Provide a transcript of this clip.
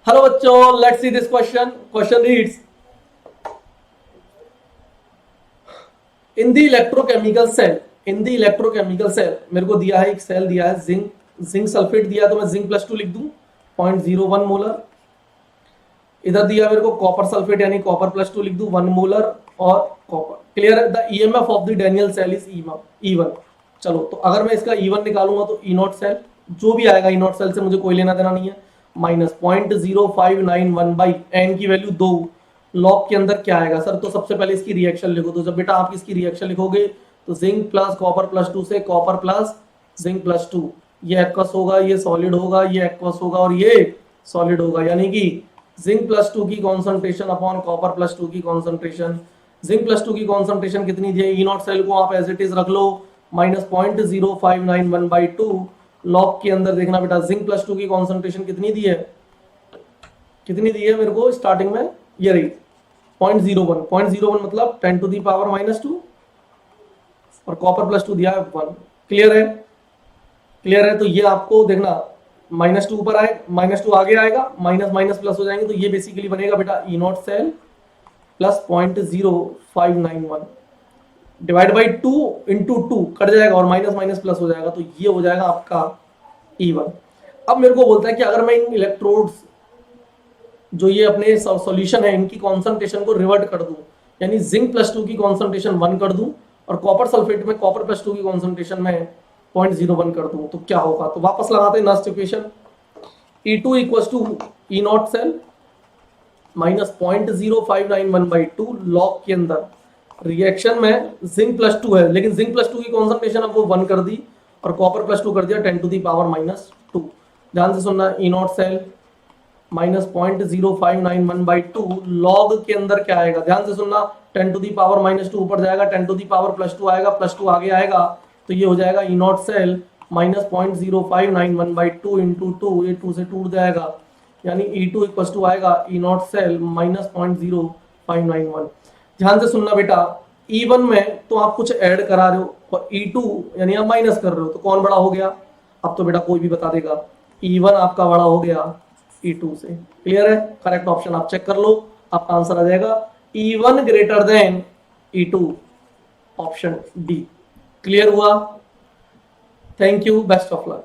Hello बच्चों, let's see this question. Question reads, in the electrochemical cell, in the electrochemical cell मेरे को दिया है, एक सेल दिया है जिंक, जिंक सल्फेट दिया है, तो मैं जिंक प्लस टू लिख दूं 0.01 मोलर. इधर दिया मेरे को कॉपर सल्फेट यानी कॉपर प्लस टू लिख दूं 1 मोलर और कॉपर. क्लियर है. The EMF of the Daniell cell is E1. चलो, तो अगर मैं इसका E1 निकालूंगा तो E नॉट सेल, जो भी आएगा E नॉट सेल से मुझे कोई लेना देना नहीं है, माइनस 0.0591 बाई एन की वैल्यू 2. लॉग के अंदर क्या आएगा सर? तो सबसे पहले इसकी रिएक्शन लिखो. तो जब बेटा आप इसकी रिएक्शन लिखोगे तो zinc plus copper plus two से copper plus zinc plus two, ये एक्वस होगा, ये सॉलिड होगा, ये एक्वस होगा और ये सॉलिड होगा. यानी कि जिंक प्लस टू की concentration upon copper plus two की कॉन्सेंट्रेशन. जिंक प्लस टू की कॉन्सेंट्रेशन कितनी दी है? ई नॉट सेल को आप एज इट इज रख लो, माइनस 0.0591 बाई टू. लॉग के अंदर देखना बेटा, जिंक प्लस टू की कॉन्सेंट्रेशन कितनी दी है? कितनी दी है मेरे को स्टार्टिंग में? ये रही 0.01. 0.01 मतलब 10 to the power minus two, और कॉपर प्लस टू दिया है 1. क्लियर है? क्लियर है. तो ये आपको देखना, माइनस टू ऊपर आए, माइनस टू आगे आएगा, माइनस माइनस प्लस हो जाएंगे, तो ये बेसिकली बनेगा बेटा E naught cell plus 0.0591 divide by 2 into 2 cut जाएगा और माइनस माइनस प्लस हो जाएगा, तो ये हो जाएगा आपका E1. अब मेरे को बोलता है कि अगर मैं इन इलेक्ट्रोड्स जो ये अपने सॉल्यूशन है इनकी कॉन्सेंट्रेशन को रिवर्ट कर दूं, यानी जिंक प्लस टू की कॉन्सेंट्रेशन 1 कर दूं और कॉपर सल्फेट में कॉपर प्लस टू की कॉन्सेंट्रेशन में 0.01 कर दूं, तो क्या होगा? तो वापस लगाते हैं next equation. E2 equal to E naught cell minus 0.0591 by two. Log के अंदर रिएक्शन में जिंक प्लस टू है, लेकिन जिंक प्लस टू की कॉन्सेंट्रेशन अब वो 1 कर दी और कॉपर प्लस टू कर दिया 10 to the power minus two. ध्यान से सुनना, E naught cell minus 0.0591 by two. Log के अंदर क्या आएगा? ध्यान से सुनना, 10 to the power minus two ऊपर जाएगा, 10 to the power plus two आएगा, प्लस टू आगे आएगा, तो ये हो जाएगा E naught cell minus 0.0591 by two into two, ये टू से टूट जाएगा, यानी E2 इक्वल टू आएगा ई नॉट सेल माइनस 0.0591. ध्यान से सुनना बेटा, E1 में तो आप कुछ ऐड करा रहे हो और E2 यानी आप माइनस कर रहे हो, तो कौन बड़ा हो गया? अब तो बेटा कोई भी बता देगा, E1 आपका बड़ा हो गया E2 से. क्लियर है? करेक्ट ऑप्शन आप चेक कर लो, आपका आंसर आ जाएगा E1 greater than E2, option D. Clear हुआ? Thank you, best of luck.